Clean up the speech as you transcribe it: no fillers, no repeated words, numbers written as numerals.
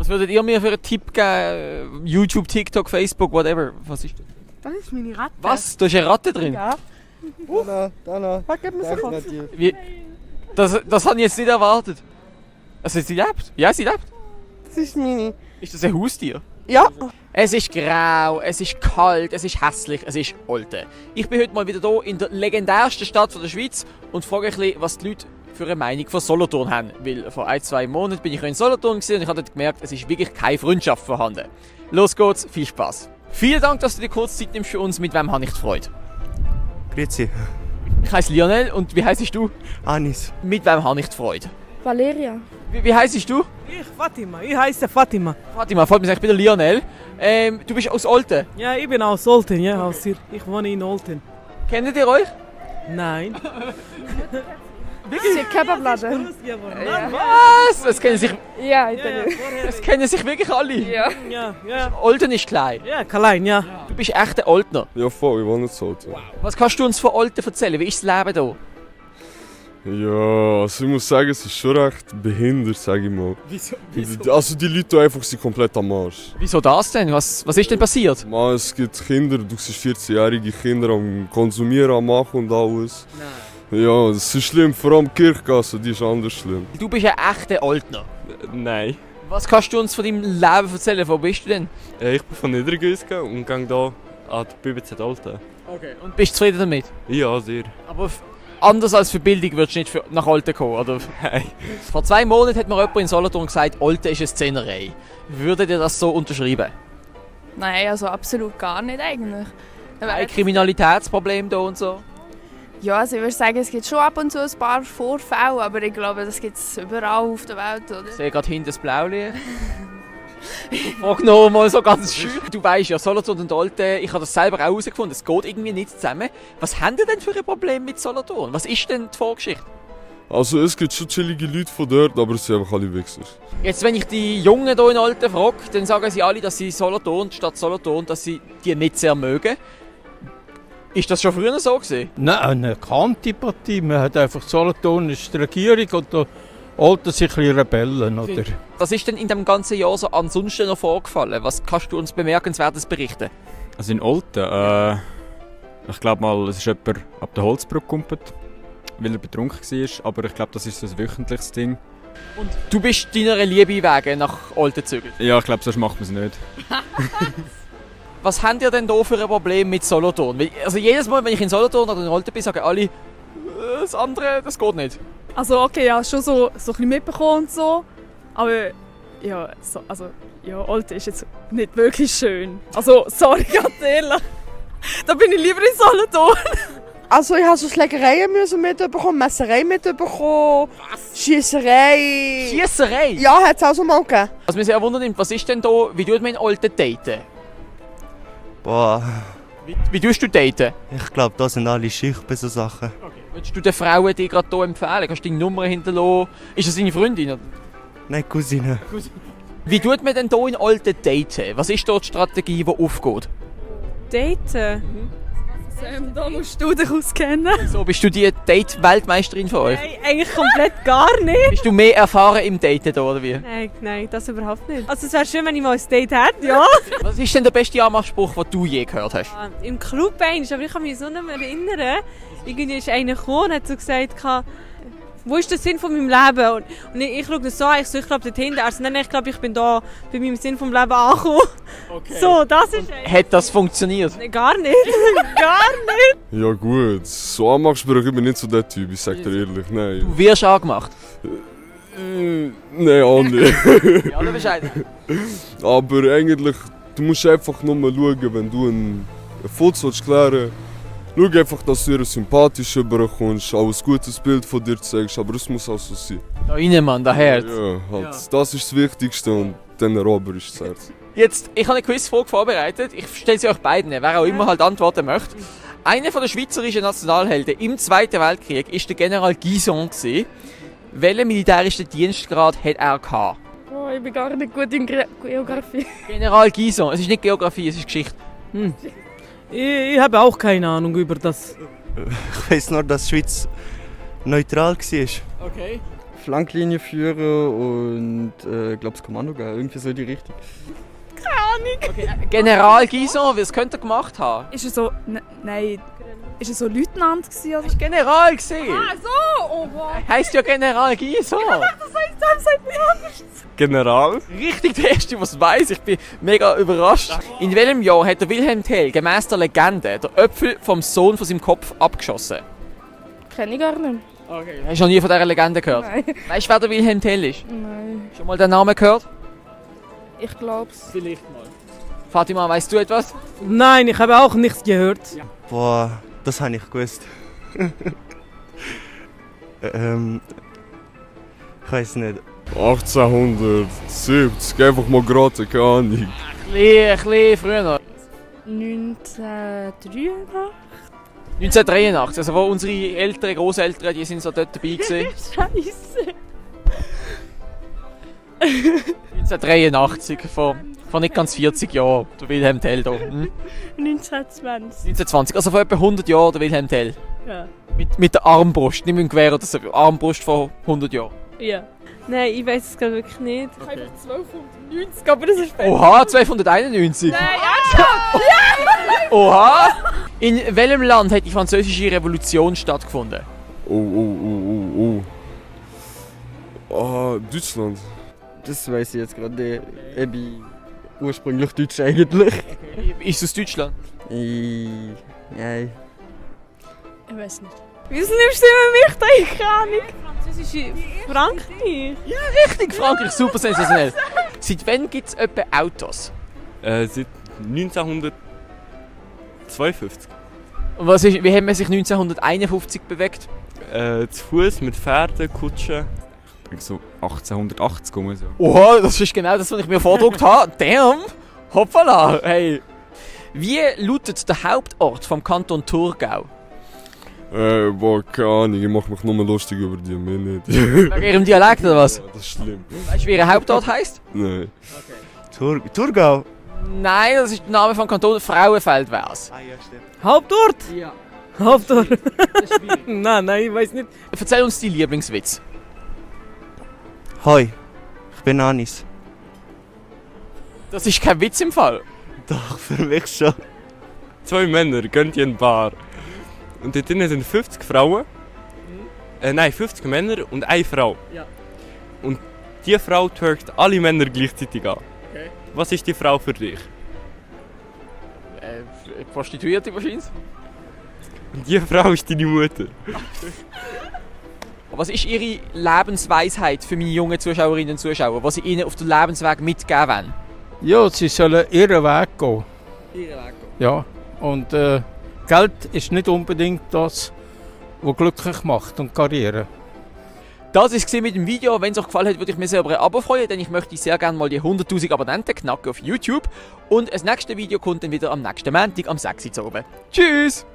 Was würdet ihr mir für einen Tipp geben? YouTube, TikTok, Facebook, whatever. Was ist das? Das ist meine Ratte. Was? Da ist eine Ratte drin? Ja. Dana. Gib mir so kurz. Wie? Das habe ich jetzt nicht erwartet. Also sie lebt? Ja, sie lebt. Das ist meine. Ist das ein Haustier? Ja. Es ist grau, es ist kalt, es ist hässlich, es ist Olten. Ich bin heute mal wieder hier in der legendärsten Stadt der Schweiz und frage ein bisschen, was die Leute für eine Meinung von Solothurn haben. Weil vor 1-2 Monaten bin ich in Solothurn und ich habe dort gemerkt, es ist wirklich keine Freundschaft vorhanden. Los geht's, viel Spaß. Vielen Dank, dass du dir kurz Zeit nimmst für uns. Mit wem habe ich die Freude? Grüezi. Ich heiße Lionel und wie heisst du? Anis. Mit wem habe ich die Freude? Valeria. Wie heisst du? Ich, Fatima. Ich heiße Fatima. Fatima, freut mich, ich bin der Lionel. Du bist aus Olten. Ja, ich bin aus Olten, ja, aus hier. Ich wohne in Olten. Kennt ihr euch? Nein. Sie Kebabladen. Was? Es kennen sich, Ja, es kennen sich wirklich alle. Ja. Ja. Olten ist klein. Ja, klein, ja. Du bist echt ein Oltner. Ja, voll, ich wohne zu Hause. Was kannst du uns von Olten erzählen? Wie ist das Leben hier? Ja, also ich muss sagen, es ist schon recht behindert, sage ich mal. Wieso? Also die Leute hier einfach sind komplett am Arsch. Wieso das denn? Was ist denn passiert? Man, es gibt Kinder, du siehst 14-jährige Kinder am Konsumieren, am Machen und alles. Nein. Ja, das ist schlimm, vor allem die Kirchgasse, die ist anders schlimm. Du bist ein echter Oltner. Nein. Was kannst du uns von deinem Leben erzählen? Wo bist du denn? Ich bin von Niedergüsgen und gehe hier an die BBZ Olten. Okay. Und bist du zufrieden damit? Ja, sehr. Aber anders als für Bildung würdest du nicht nach Olten kommen, oder? Nein. Vor 2 Monaten hat mir jemand in Solothurn gesagt, Olten ist eine Szenerei. Würdet ihr das so unterschreiben? Nein, also absolut gar nicht eigentlich. Ein Kriminalitätsproblem hier und so? Ja, also ich würde sagen, es gibt schon ab und zu ein paar Vorfälle, aber ich glaube, das gibt es überall auf der Welt, oder? Ich sehe gerade hinten das Blaulicht. Ich frage noch mal so ganz schön. Du weißt ja, Solothurn und Olten, ich habe das selber auch herausgefunden, es geht irgendwie nicht zusammen. Was habt ihr denn für ein Problem mit Solothurn? Was ist denn die Vorgeschichte? Also es gibt schon chillige Leute von dort, aber es sind einfach alle Wichser. Jetzt, wenn ich die Jungen hier in Olten frage, dann sagen sie alle, dass sie Solothurn, die Stadt Solothurn, dass sie die nicht sehr mögen. Ist das schon früher so gewesen? Nein, eine Antipathie. Man hat einfach Solothurn ist die Regierung und da Olten sich ein bisschen Rebellen, oder? Was ist denn in dem ganzen Jahr so ansonsten noch vorgefallen? Was kannst du uns Bemerkenswertes berichten? Also in Olten, ich glaube mal, es ist jemand ab der Holzbrücke gekumpelt, weil er betrunken war, aber ich glaube, das ist so ein wöchentliches Ding. Und du bist deiner Liebe wegen nach Olten gezögert? Ja, ich glaube, sonst macht man es nicht. Was habt ihr denn da für ein Problem mit Solothurn? Also jedes Mal, wenn ich in Solothurn oder in Olten bin, sagen alle, das andere, das geht nicht. Also okay, ja, schon so ein bisschen mitbekommen und so. Aber ja, Olten ist jetzt nicht wirklich schön. Also, sorry, ganz ehrlich. Da bin ich lieber in Solothurn. Also ich habe so Schlägereien mitbekommen, Messerei mitbekommen, Schiesserei. Schiesserei? Ja, hat es auch so mal gegeben. Was mich sehr wundert, was ist denn da, wie tut man in Olten daten? Boah, Wie tust du daten? ich glaube, da sind alle Schicht bei so Sachen. Würdest du den Frauen die gerade hier empfehlen? Kannst du deine Nummer hinterlassen? Ist das deine Freundin? Nein, Cousine. Wie tut man denn hier in Olten daten? Was ist dort die Strategie, die aufgeht? Daten? Sam, da musst du dich auskennen. So, bist du die Date-Weltmeisterin von euch? Nein, eigentlich komplett gar nicht. Bist du mehr erfahren im Daten hier, oder wie? Nein, das überhaupt nicht. Also es wäre schön, wenn ich mal ein Date hätte, ja. Was ist denn der beste Anmachspruch, den du je gehört hast? Im Club einmal, aber ich kann mich so nicht mehr erinnern. Irgendwie ist einer gekommen und hat so gesagt, wo ist der Sinn von meinem Leben? Und ich schaue das so an, ich glaube dort hinten. Also nein, ich glaube, ich bin da bei meinem Sinn vom Leben angekommen. Okay. So, das ist Hat das funktioniert? Nein, gar nicht. Gar nicht. Ja gut, so Anmachsprüche, ich bin nicht so der Typ, ich sag dir ehrlich, nein. Du wirst angemacht. Nein, auch nicht. Ja, Bescheid. Aber eigentlich, du musst einfach nur mal schauen, wenn du einen Fotz klären willst. Schau einfach, dass du ihr sympathisch überkommst, auch ein gutes Bild von dir zeigst, aber es muss auch so sein. Da rein, Mann, da Herz. Ja, halt, das ist das Wichtigste und dann erobert ist das Herz. Jetzt, ich habe eine Quizfrage vorbereitet. Ich stelle sie euch beiden, wer auch immer halt antworten möchte. Einer der schweizerischen Nationalhelden im Zweiten Weltkrieg war der General Guison. Welchen militärischen Dienstgrad hat er gehabt? Oh, ich bin gar nicht gut in Geografie. General Guison, es ist nicht Geografie, es ist Geschichte. Ich habe auch keine Ahnung über das. Ich weiss nur, dass die Schweiz neutral war. Okay. Flanklinie führen und glaube das Kommando geben, irgendwie so in die Richtung. General Gison, was könnte er gemacht haben? Ist er so. Nein. Ist er so Leutnant gewesen? Oder? Ist General gesehen. Ah, so! Oh wow! Heißt ja General Gison. Das sagt mir anders. General? Richtig, der Erste, was weiß. Ich bin mega überrascht. In welchem Jahr hat der Wilhelm Tell gemäß der Legende den Apfel vom Sohn von seinem Kopf abgeschossen? Kenn ich gar nicht. Okay. Hast du noch nie von dieser Legende gehört? Nein. Weißt du, wer der Wilhelm Tell ist? Nein. Schon mal den Namen gehört? Ich glaub's. Vielleicht mal. Fatima, weißt du etwas? Nein, ich habe auch nichts gehört. Boah, das habe ich gewusst. Ich weiß nicht. 1870, einfach mal gerade, keine Ahnung. Ein bisschen früher. 1983? 1983, also wo unsere Eltern, Großeltern, die sind so dort dabei gewesen. Scheiße. 1983, vor nicht ganz 40 Jahren, der Wilhelm Tell da. 1920. 1920, also vor etwa 100 Jahren der Wilhelm Tell. Ja. Mit der Armbrust, nicht mit dem Gewehr oder so, Armbrust vor 100 Jahren. Ja. Nein, ich weiß es gerade wirklich nicht. Ich habe einfach 1290, aber das ist später. Oha, 291! Nein, ernsthaft? Ja! Oha! In welchem Land hat die französische Revolution stattgefunden? Oh. Ah, Deutschland. Das weiß ich jetzt gerade nicht. Ich bin ursprünglich Deutsch eigentlich. Ist es Deutschland? Nein. Ich weiß nicht. Wieso nimmst du immer mich da? Ich keine Ahnung. Französische Frankreich? Ja, richtig, Frankreich, super sensationell. Seit wann gibt es etwa Autos? Seit 1952. Und wie haben wir sich 1951 bewegt? Zu Fuß mit Pferden, Kutschen. So 1880 rum. So. Oha, das ist genau das, was ich mir vordruckt habe. Damn! Hoppala! Hey! Wie lautet der Hauptort vom Kanton Thurgau? Boah, keine Ahnung, ich mache mich nur lustig über die, mehr nicht. Wegen ihrem Dialekt oder was? Ja, das ist schlimm. Weißt du, wie ihr Hauptort heisst? Nein. Thurgau? Nein, das ist der Name vom Kanton Frauenfeld wär's. Ah ja, stimmt. Hauptort? Ja. Hauptort? Das ist schwierig. Nein, ich weiß nicht. Erzähl uns deinen Lieblingswitz. Hoi, ich bin Anis. Das ist kein Witz im Fall. Doch, für mich schon. 2 Männer gehen in eine Bar. Und dort drinnen sind 50 Frauen. Nein, 50 Männer und eine Frau. Ja. Und die Frau twerkt alle Männer gleichzeitig an. Okay. Was ist die Frau für dich? Prostituierte wahrscheinlich. Und die Frau ist deine Mutter. Was ist Ihre Lebensweisheit für meine jungen Zuschauerinnen und Zuschauer, was Sie ihnen auf den Lebensweg mitgeben wollen? Ja, sie sollen ihren Weg gehen. Ihren Weg gehen. Ja, und Geld ist nicht unbedingt das, was glücklich macht und Karriere. Das war es mit dem Video. Wenn es euch gefallen hat, würde ich mich sehr über ein Abo freuen, denn ich möchte sehr gerne mal die 100'000 Abonnenten knacken auf YouTube. Und das nächste Video kommt dann wieder am nächsten Montag am 6 Uhr oben. Tschüss!